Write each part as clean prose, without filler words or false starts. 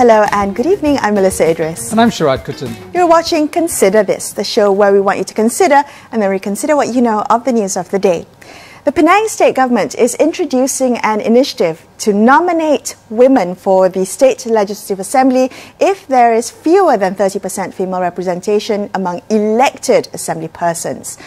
Hello and good evening, I'm Melisa Idris. And I'm Sharaad Kuttan. You're watching Consider This, the show where we want you to consider and then reconsider what you know of the news of the day. The Penang State Government is introducing an initiative to nominate women for the State Legislative Assembly if there is fewer than 30% female representation among elected assembly persons.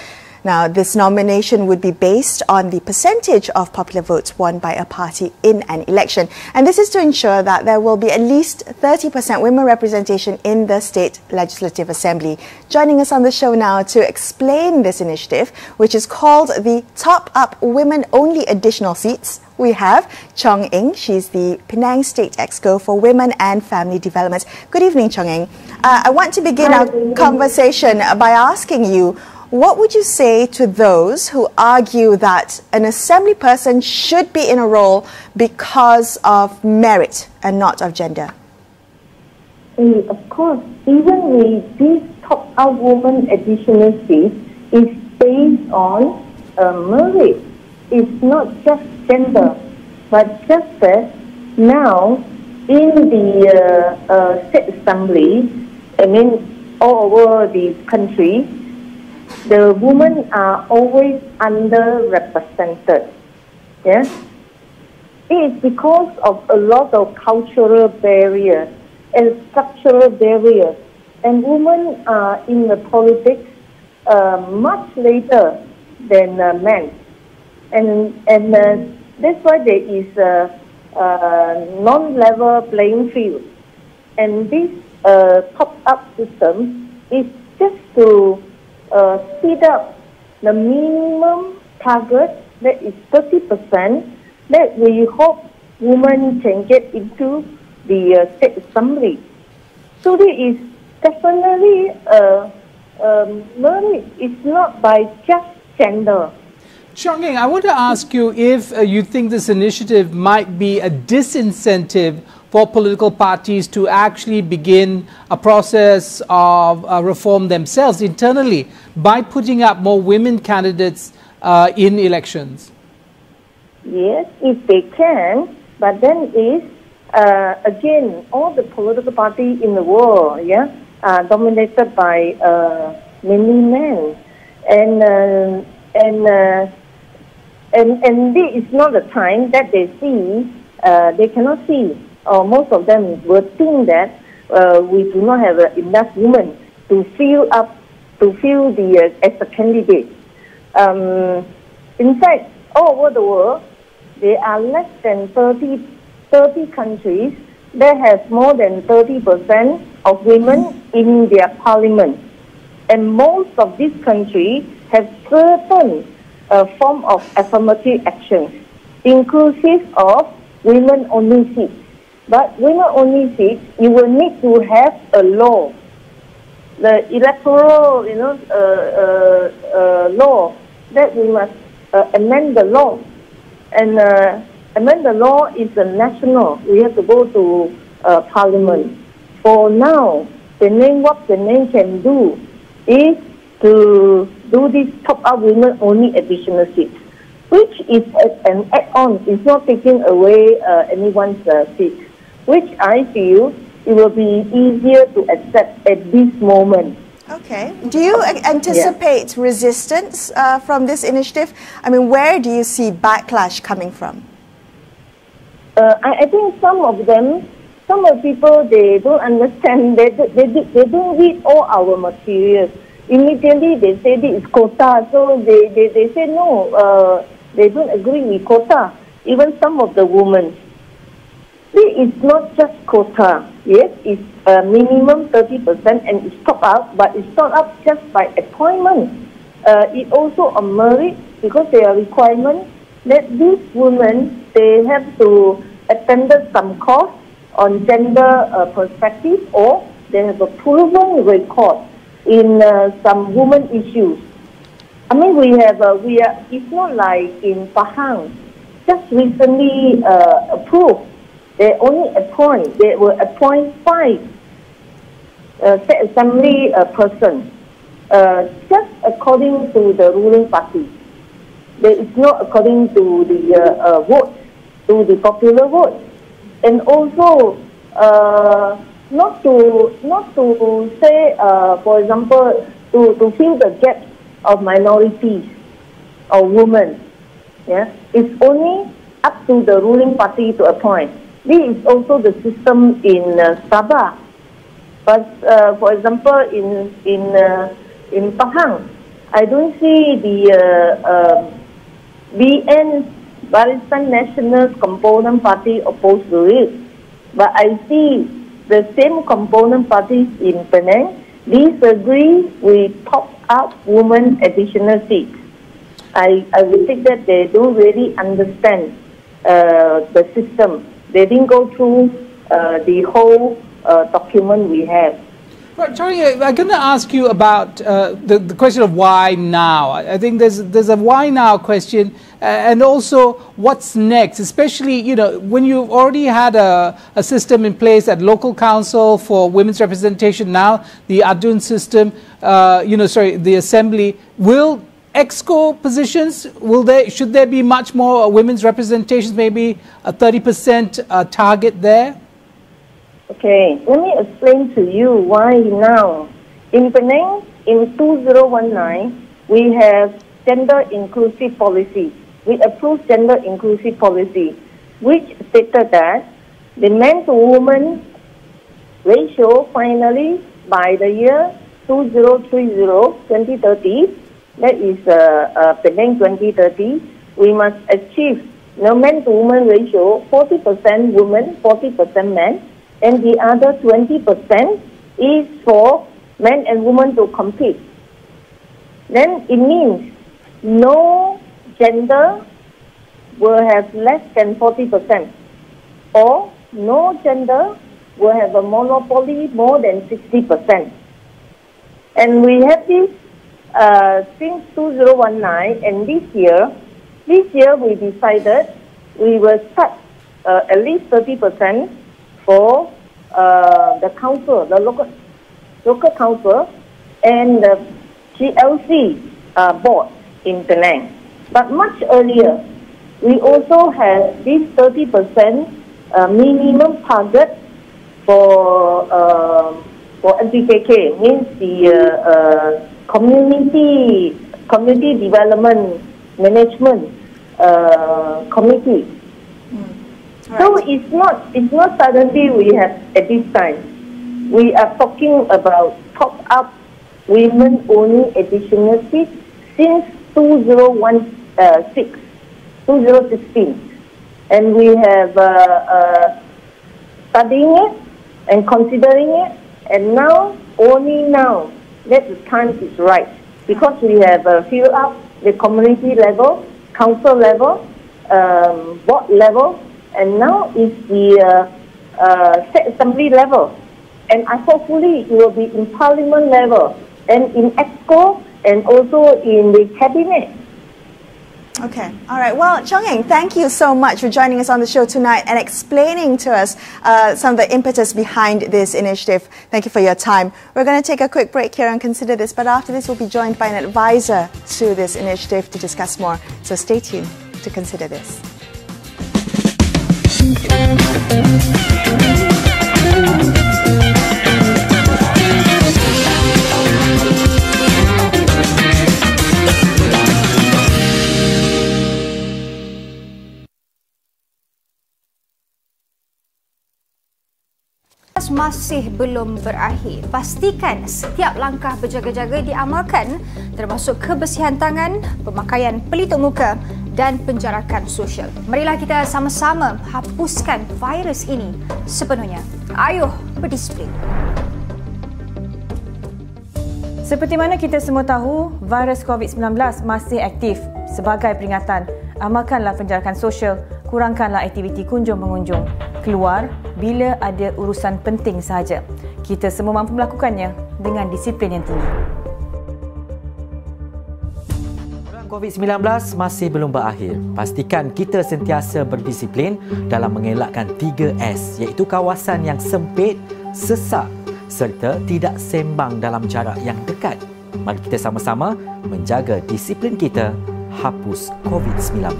Now, this nomination would be based on the percentage of popular votes won by a party in an election. And this is to ensure that there will be at least 30% women representation in the State Legislative Assembly. Joining us on the show now to explain this initiative, which is called the Top Up Women Only Additional Seats, we have Chong Eng. She's the Penang State Exco for Women and Family Development. Good evening, Chong Eng. I want to begin our conversation by asking you, what would you say to those who argue that an assembly person should be in a role because of merit and not of gender? Of course, even with this top-up woman additional seat is based on merit. It's not just gender, but just that now in the state assembly, I mean all over the country, the women are always underrepresented. Yeah? It is because of a lot of cultural barriers and structural barriers. And women are in the politics much later than men. And that's why there is a non-level playing field. And this top-up system is just to speed up the minimum target that is 30% that we hope women can get into the state assembly. So there is definitely merit. It's not by just gender. Chong Eng, I want to ask you if you think this initiative might be a disincentive for political parties to actually begin a process of reform themselves internally by putting up more women candidates in elections. Yes, if they can, but then is again, all the political parties in the world, yeah, are dominated by mainly men, and this is not the time that they see, they cannot see, or most of them will think that we do not have enough women to fill the as a candidate. In fact, all over the world, there are less than 30 countries that have more than 30% of women in their parliament. And most of these countries have certain form of affirmative action, inclusive of women-only seats. But women-only seats, you will need to have a law, the electoral, law, that we must amend the law. And amend the law is a national. We have to go to Parliament. For now, what the name can do is to do this top-up women-only additional seats, which is an add-on. It's not taking away anyone's seat, which I feel it will be easier to accept at this moment. Okay. Do you anticipate resistance from this initiative? I mean, where do you see backlash coming from? I think some of the people, they don't understand. They don't read all our materials. Immediately they say this is quota, so they say no, they don't agree with quota. Even some of the women. It's not just quota. Yes, it's a minimum 30% and it's top up, but it's top up just by appointment. It also a merit because there are requirements that these women, they have to attend some course on gender perspective, or they have a proven record in some women issues. I mean, it's not like in Pahang, just recently approved. They will appoint 5 state assembly persons, just according to the ruling party. It's not according to the vote, to the popular vote. And also, not to say, for example, to fill the gap of minorities or women. Yeah, it's only up to the ruling party to appoint. This is also the system in Sabah. But for example, in Pahang, I don't see the BN Barisan National Component Party opposed to it. But I see the same component parties in Penang disagree with top-up women additional seats. I would think that they don't really understand the system. They didn't go through the whole document we have. Right, Charlie, I'm going to ask you about the question of why now. I think there's a why now question, and also what's next, especially, you know, when you've already had a system in place at local council for women's representation, now the ADUN system, the assembly. Will Exco positions, should there be much more women's representations, maybe a 30% target there? Okay, let me explain to you why now. In Penang, in 2019, we have gender inclusive policy. We approved gender inclusive policy, which stated that the man to woman ratio finally by the year 2030, that is Penang 2030, we must achieve no man to woman ratio 40% women, 40% men. And the other 20% is for men and women to compete. Then it means no gender will have less than 40%, or no gender will have a monopoly more than 60%. And we have this since 2019, and this year we decided we will start at least 30% for the council, the local council, and the GLC board in Penang. But much earlier, we also have this 30% minimum target for MPKK, means the community development management committee. Right. So it's not suddenly we have at this time. We are talking about top-up women-only additional seats since 2016, and we have studying it and considering it, and now only now that the time is right, because we have filled up the community level, council level, board level. And now it's the state assembly level, and hopefully it will be in parliament level, and in Exco, and also in the cabinet. Okay, all right. Well, Chong Eng, thank you so much for joining us on the show tonight and explaining to us some of the impetus behind this initiative. Thank you for your time. We're going to take a quick break here and consider this, but after this we'll be joined by an advisor to this initiative to discuss more. So stay tuned to consider this. Masih belum berakhir. Pastikan setiap langkah berjaga-jaga diamalkan, termasuk kebersihan tangan, pemakaian pelitup muka dan penjarakan sosial. Marilah kita sama-sama hapuskan virus ini sepenuhnya. Ayuh berdisiplin. Seperti mana kita semua tahu, virus COVID-19 masih aktif. Sebagai peringatan, amalkanlah penjarakan sosial, kurangkanlah aktiviti kunjung-mengunjung. Keluar bila ada urusan penting sahaja. Kita semua mampu melakukannya dengan disiplin yang tinggi. COVID-19 masih belum berakhir. Pastikan kita sentiasa berdisiplin dalam mengelakkan 3S, iaitu kawasan yang sempit, sesak serta tidak sembang dalam jarak yang dekat. Mari kita sama-sama menjaga disiplin kita, hapus COVID-19.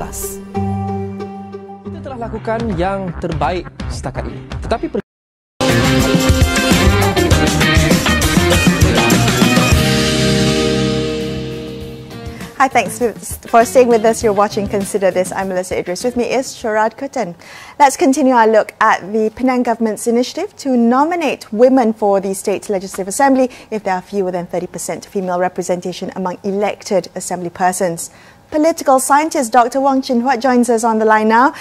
Kita telah lakukan yang terbaik setakat ini. Tetapi Hi, thanks for staying with us. You're watching Consider This. I'm Melisa Idris. With me is Sharaad Kuttan. Let's continue our look at the Penang government's initiative to nominate women for the State Legislative Assembly if there are fewer than 30% female representation among elected assembly persons. Political scientist Dr Wong Chin Huat joins us on the line now.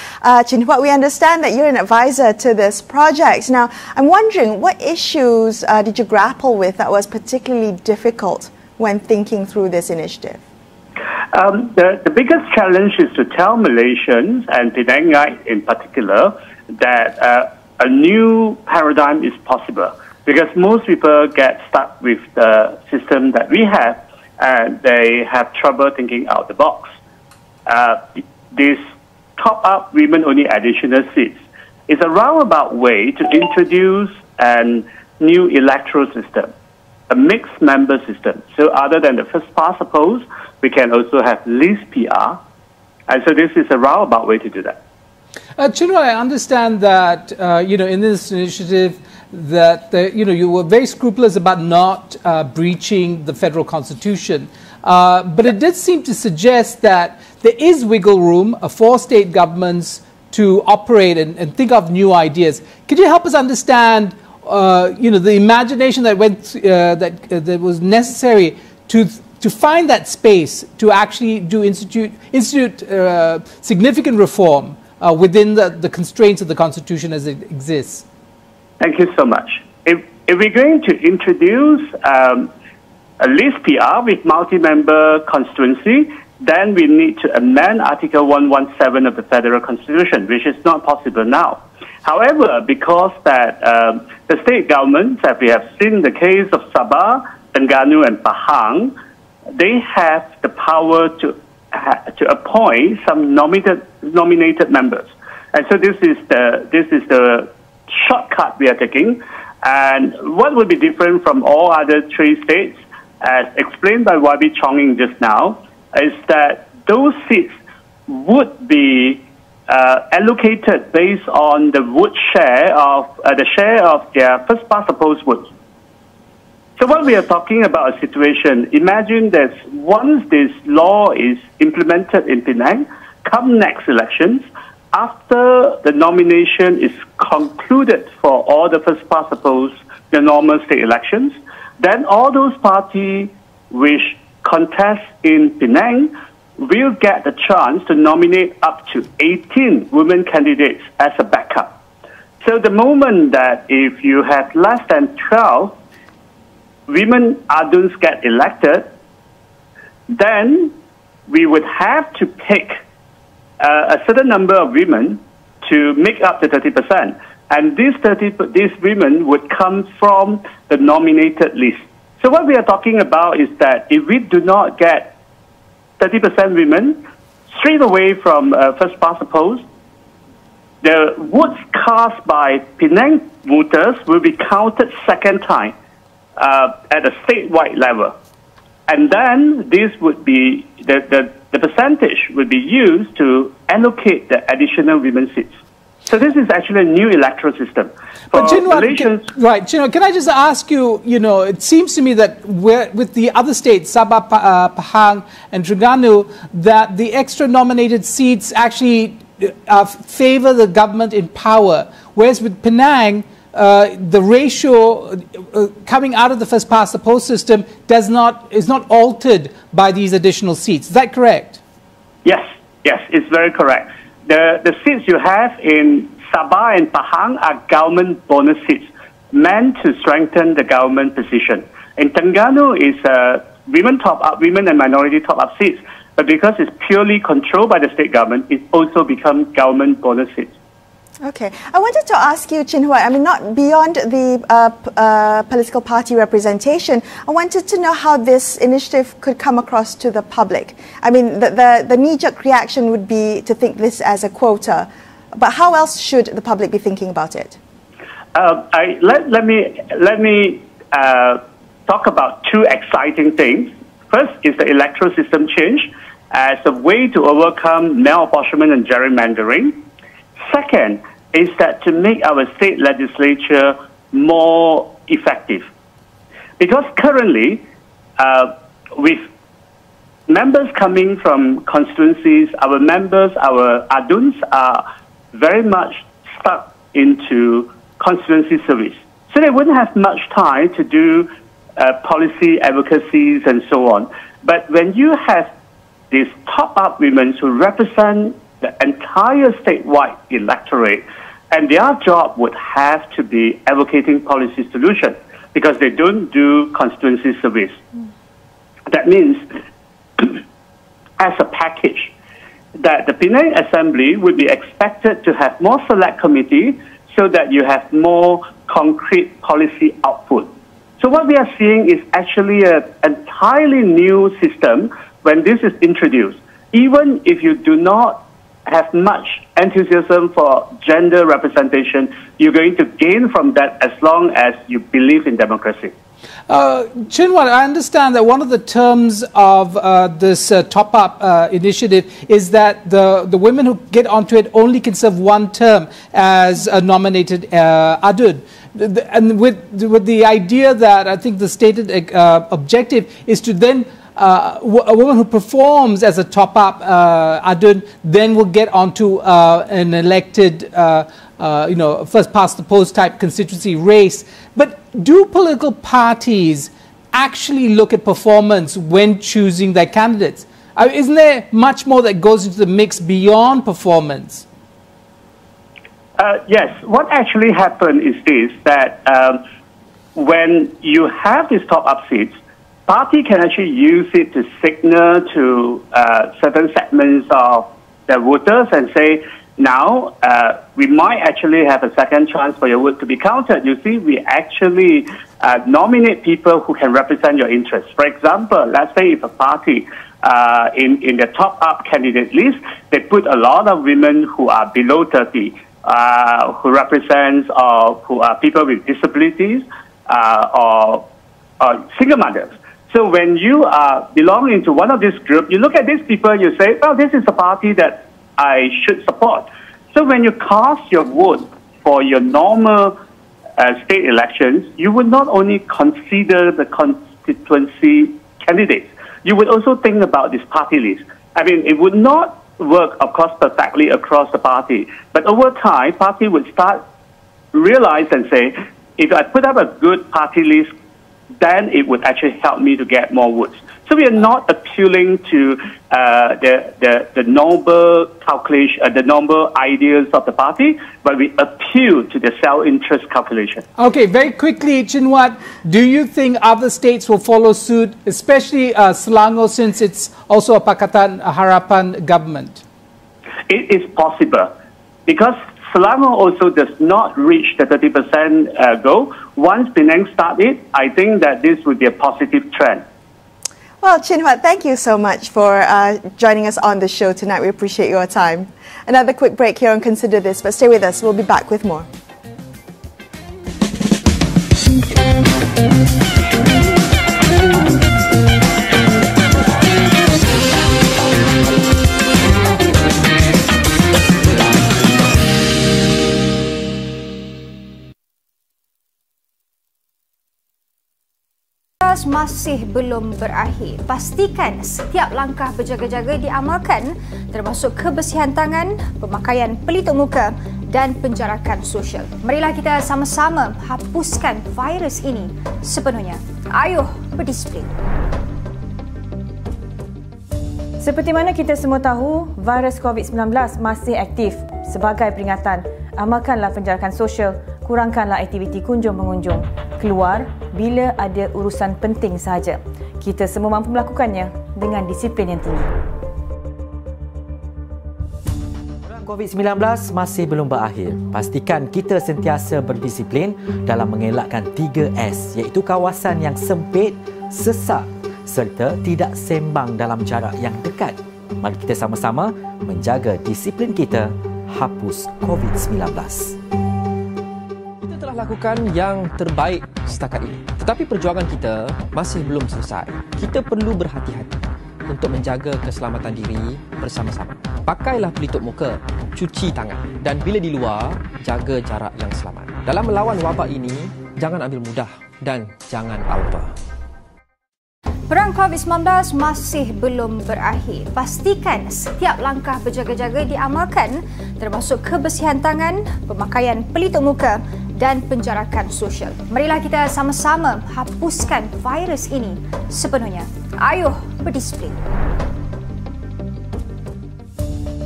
Chin Huat, we understand that you're an advisor to this project. Now, I'm wondering, what issues did you grapple with that was particularly difficult when thinking through this initiative? The biggest challenge is to tell Malaysians, and Penangites in particular, that a new paradigm is possible. Because most people get stuck with the system that we have, and they have trouble thinking out the box. This top-up women-only additional seats is a roundabout way to introduce a new electoral system, a mixed member system. So other than the first past the post, we can also have list PR. And so this is a roundabout way to do that. Chin Huat, I understand that, in this initiative, that you were very scrupulous about not breaching the federal constitution, but it did seem to suggest that there is wiggle room for state governments to operate and think of new ideas. Could you help us understand, the imagination that that was necessary to find that space to actually institute significant reform within the constraints of the constitution as it exists? Thank you so much. If we're going to introduce a list PR with multi-member constituency, then we need to amend Article 117 of the Federal Constitution, which is not possible now. However, because that the state governments, as we have seen the case of Sabah, Terengganu, and Pahang, they have the power to appoint some nominated members, and so this is the shortcut we are taking. And what would be different from all other three states, as explained by YB Chong Eng just now, is that those seats would be allocated based on the vote share of their first past the post votes. So what we are talking about a situation, imagine that once this law is implemented in Penang, come next elections, after the nomination is concluded for all the first past the post, the normal state elections, then all those parties which contest in Penang will get the chance to nominate up to 18 women candidates as a backup. So the moment that if you have less than 12 women ADUNs get elected, then we would have to pick a certain number of women to make up the 30%. And these women would come from the nominated list. So what we are talking about is that if we do not get 30% women straight away from first past the post, the votes cast by Penang voters will be counted second time at a statewide level. And then this would be, the percentage would be used to allocate the additional women's seats. So this is actually a new electoral system. But Chin Huat, can I just ask you, it seems to me that with the other states, Sabah, Pahang and Terengganu, that the extra nominated seats actually favor the government in power, whereas with Penang, the ratio coming out of the first past the post system is not altered by these additional seats. Is that correct? Yes, it's very correct. The seats you have in Sabah and Pahang are government bonus seats meant to strengthen the government position. In Terengganu is women top-up, women and minority top-up seats, but because it's purely controlled by the state government, it also becomes government bonus seats. Okay. I wanted to ask you, Chin Huat, not beyond the political party representation, I wanted to know how this initiative could come across to the public. The knee-jerk reaction would be to think this as a quota, but how else should the public be thinking about it? Let me talk about two exciting things. First is the electoral system change as a way to overcome malapportionment and gerrymandering. Second is that to make our state legislature more effective. Because currently, with members coming from constituencies, our members, our ADUNs are very much stuck into constituency service. So they wouldn't have much time to do policy advocacies and so on. But when you have these top-up women who represent the entire statewide electorate, and their job would have to be advocating policy solutions because they don't do constituency service. That means, as a package, that the Penang Assembly would be expected to have more select committee so that you have more concrete policy output. So what we are seeing is actually an entirely new system when this is introduced. Even if you do not have much enthusiasm for gender representation, you're going to gain from that as long as you believe in democracy. Chin Huat, I understand that one of the terms of this top-up initiative is that the women who get onto it only can serve one term as a nominated ADUN. And with the idea that I think the stated objective is to then a woman who performs as a top-up ADUN then will get onto an elected, first past the post type constituency race. But do political parties actually look at performance when choosing their candidates? Isn't there much more that goes into the mix beyond performance? Yes. What actually happened is this, that when you have these top-up seats, party can actually use it to signal to certain segments of the voters and say, now, we might actually have a second chance for your vote to be counted. You see, we actually nominate people who can represent your interests. For example, let's say if a party in the top-up candidate list, they put a lot of women who are below 30, who represents or who are people with disabilities or single mothers. So when you are belonging to one of these groups, you look at these people, you say, well, this is a party that I should support. So when you cast your vote for your normal state elections, you would not only consider the constituency candidates, you would also think about this party list. I mean, it would not work, of course, perfectly across the party. But over time, party would start realize and say, if I put up a good party list, then it would actually help me to get more votes. So we are not appealing to the noble calculation, the noble ideas of the party, but we appeal to the self-interest calculation. Okay, very quickly, Chin Huat, do you think other states will follow suit, especially Selangor, since it's also a Pakatan Harapan government? It is possible, because Selangor also does not reach the 30% goal. Once Penang starts it, I think that this would be a positive trend. Well, Chin Huat, thank you so much for joining us on the show tonight. We appreciate your time. Another quick break here on Consider This, but stay with us. We'll be back with more. Masih belum berakhir. Pastikan setiap langkah berjaga-jaga diamalkan, termasuk kebersihan tangan, pemakaian pelitup muka dan penjarakan sosial. Marilah kita sama-sama hapuskan virus ini sepenuhnya. Ayuh berdisiplin. Seperti mana kita semua tahu, virus COVID-19 masih aktif. Sebagai peringatan, amalkanlah penjarakan sosial, kurangkanlah aktiviti kunjung-mengunjung. Keluar bila ada urusan penting sahaja. Kita semua mampu melakukannya dengan disiplin yang tinggi. Perang COVID-19 masih belum berakhir. Pastikan kita sentiasa berdisiplin dalam mengelakkan 3S, iaitu kawasan yang sempit, sesak serta tidak sembang dalam jarak yang dekat. Mari kita sama-sama menjaga disiplin kita, hapus COVID-19. Lakukan yang terbaik setakat ini. Tetapi perjuangan kita masih belum selesai. Kita perlu berhati-hati untuk menjaga keselamatan diri bersama-sama. Pakailah pelitup muka, cuci tangan dan bila di luar, jaga jarak yang selamat. Dalam melawan wabak ini, jangan ambil mudah dan jangan alpa. Perang COVID-19 masih belum berakhir. Pastikan setiap langkah berjaga-jaga diamalkan, termasuk kebersihan tangan, pemakaian pelitup muka dan penjarakan sosial. Marilah kita sama-sama hapuskan virus ini sepenuhnya. Ayuh berdisiplin.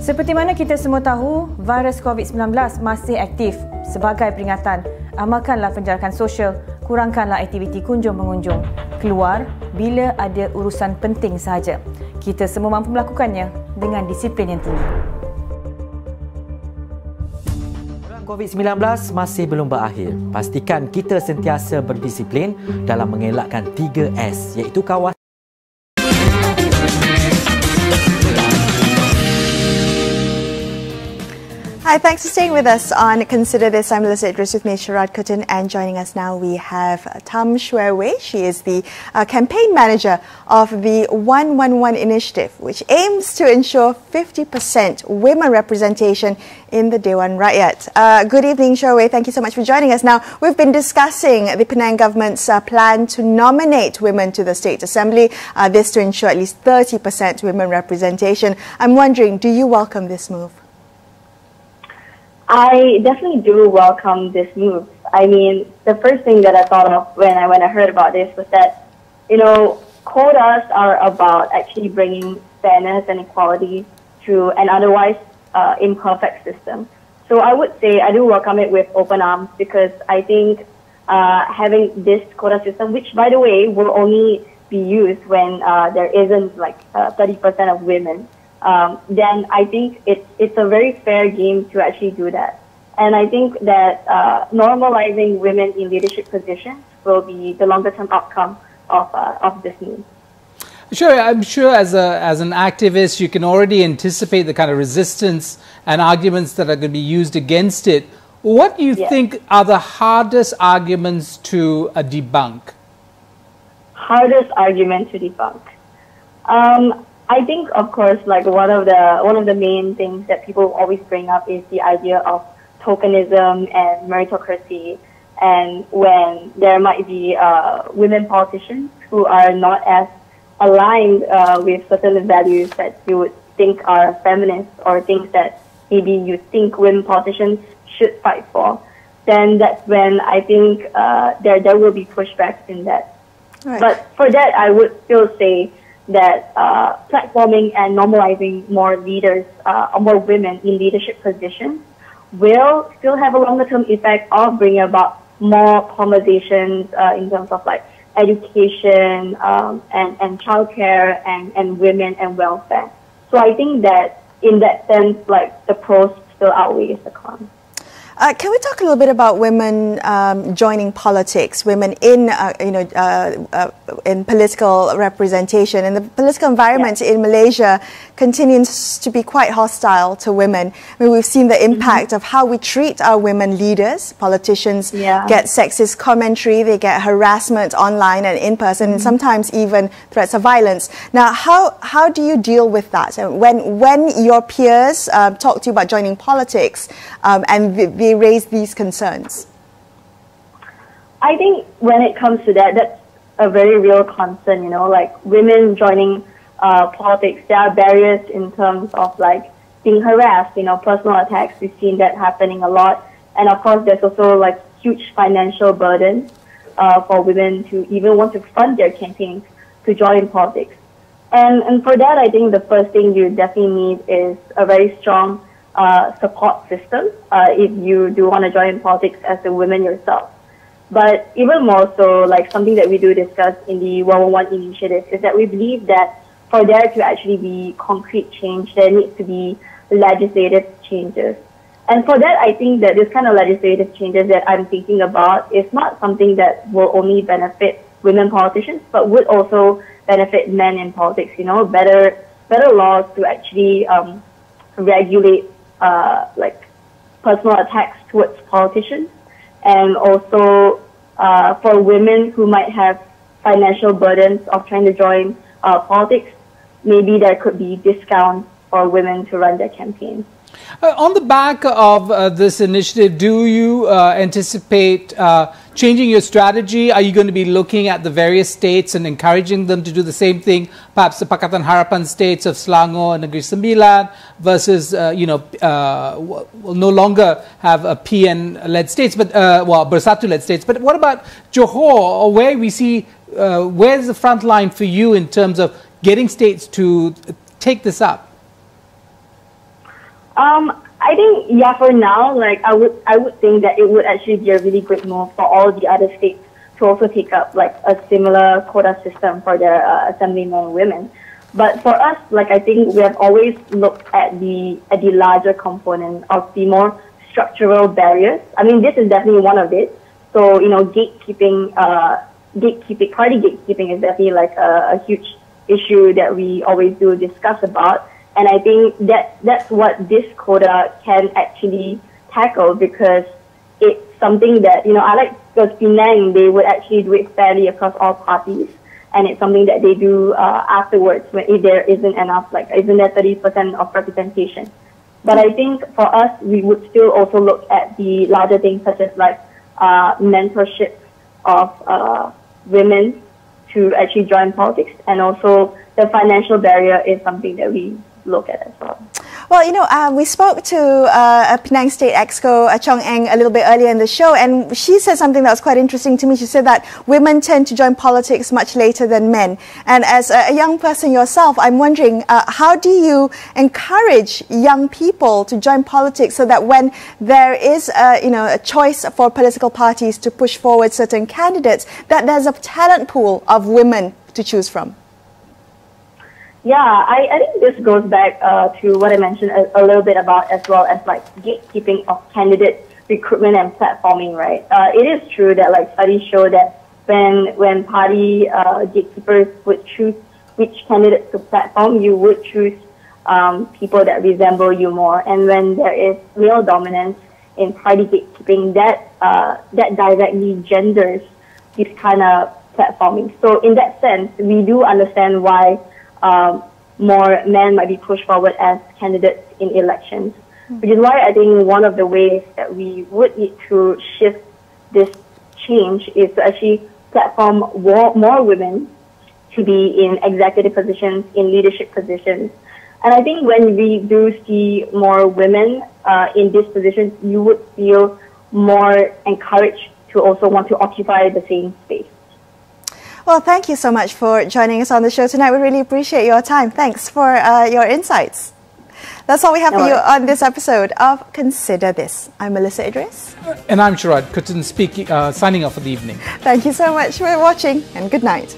Seperti mana kita semua tahu, virus COVID-19 masih aktif. Sebagai peringatan, amalkanlah penjarakan sosial, kurangkanlah aktiviti kunjung-mengunjung. Keluar bila ada urusan penting sahaja. Kita semua mampu melakukannya dengan disiplin yang tinggi. Perang COVID-19 masih belum berakhir. Pastikan kita sentiasa berdisiplin dalam mengelakkan 3S, iaitu kawasan. Hi, thanks for staying with us on Consider This. I'm Melisa Idris with me, Sharaad Kuttan, and joining us now we have Tam Xueh Wei. She is the campaign manager of the 111 Initiative, which aims to ensure 50% women representation in the Dewan Rakyat. Good evening, Xueh Wei. Thank you so much for joining us. Now, we've been discussing the Penang government's plan to nominate women to the State Assembly, this to ensure at least 30% women representation. I'm wondering, do you welcome this move? I definitely do welcome this move. I mean, the first thing that I thought of when I heard about this was that, you know, quotas are about actually bringing fairness and equality to an otherwise imperfect system. So I would say I do welcome it with open arms, because I think having this quota system, which by the way will only be used when there isn't like 30% of women, then I think it's a very fair game to actually do that. And I think that normalizing women in leadership positions will be the longer-term outcome of this move. Sure, I'm sure as an activist, you can already anticipate the kind of resistance and arguments that are going to be used against it. What do you think are the hardest arguments to debunk? Hardest argument to debunk. I think, of course, like one of the main things that people always bring up is the idea of tokenism and meritocracy, and when there might be women politicians who are not as aligned with certain values that you would think are feminist, or things that maybe you think women politicians should fight for, then that's when I think there will be pushbacks in that. Right. But for that, I would still say that platforming and normalizing more leaders, more women in leadership positions will still have a longer-term effect of bringing about more conversations in terms of like education and childcare and women and welfare. So I think that in that sense, like the pros still outweighs the cons. Can we talk a little bit about women joining politics, women in in political representation? And the political environment in Malaysia continues to be quite hostile to women. I mean, we've seen the impact of how we treat our women leaders. Politicians get sexist commentary, they get harassment online and in person, and sometimes even threats of violence. Now, how do you deal with that? So when your peers talk to you about joining politics and they raise these concerns? I think when it comes to that, that's a very real concern, you know, like women joining politics, there are barriers in terms of like being harassed, you know, personal attacks. We've seen that happening a lot. And of course, there's also like huge financial burden for women to even want to fund their campaigns to join politics. And for that, I think the first thing you definitely need is a very strong support system if you do want to join politics as a woman yourself. But even more so, like something that we do discuss in the 111 Initiative is that we believe that for there to actually be concrete change, there needs to be legislative changes. And for that, I think that this kind of legislative changes that I'm thinking about is not something that will only benefit women politicians, but would also benefit men in politics, you know, better laws to actually regulate like personal attacks towards politicians, and also for women who might have financial burdens of trying to join politics, maybe there could be discounts for women to run their campaigns. On the back of this initiative, do you anticipate changing your strategy? Are you going to be looking at the various states and encouraging them to do the same thing? Perhaps the Pakatan Harapan states of Selangor and Negeri Sembilan versus, will no longer have a PN-led states, but Bersatu-led states. But what about Johor, or where we see, where's the front line for you in terms of getting states to take this up? I think, for now, like I would think that it would actually be a really great move for all the other states to also take up like a similar quota system for their assemblymen women. But for us, like I think we have always looked at the larger component of the more structural barriers. I mean, this is definitely one of it. So gatekeeping, party gatekeeping is definitely like a huge issue that we always do discuss about. And I think that's what this quota can actually tackle, because it's something that, I like because Penang, they would actually do it fairly across all parties. And it's something that they do afterwards if there isn't enough, like isn't there 30% of representation. But I think for us, we would still also look at the larger things such as like mentorship of women to actually join politics. And also the financial barrier is something that we look at as well. Well, we spoke to Penang State Exco Chong Eng a little bit earlier in the show, and she said something that was quite interesting to me. She said that women tend to join politics much later than men. And as a young person yourself, I'm wondering, how do you encourage young people to join politics so that when there is a choice for political parties to push forward certain candidates, that there's a talent pool of women to choose from? Yeah, I think this goes back to what I mentioned a little bit about, as well as like gatekeeping of candidate recruitment and platforming, right? It is true that like studies show that when party gatekeepers would choose which candidates to platform, you would choose people that resemble you more. And when there is male dominance in party gatekeeping, that directly genders this kind of platforming. So in that sense, we do understand why more men might be pushed forward as candidates in elections, which is why I think one of the ways that we would need to shift this change is to actually platform more women to be in executive positions, in leadership positions. And I think when we do see more women in these positions, you would feel more encouraged to also want to occupy the same space. Well, thank you so much for joining us on the show tonight. We really appreciate your time. Thanks for your insights. That's all we have for you on this episode of Consider This. I'm Melisa Idris. And I'm Sharaad Kuttan signing off for the evening. Thank you so much for watching, and good night.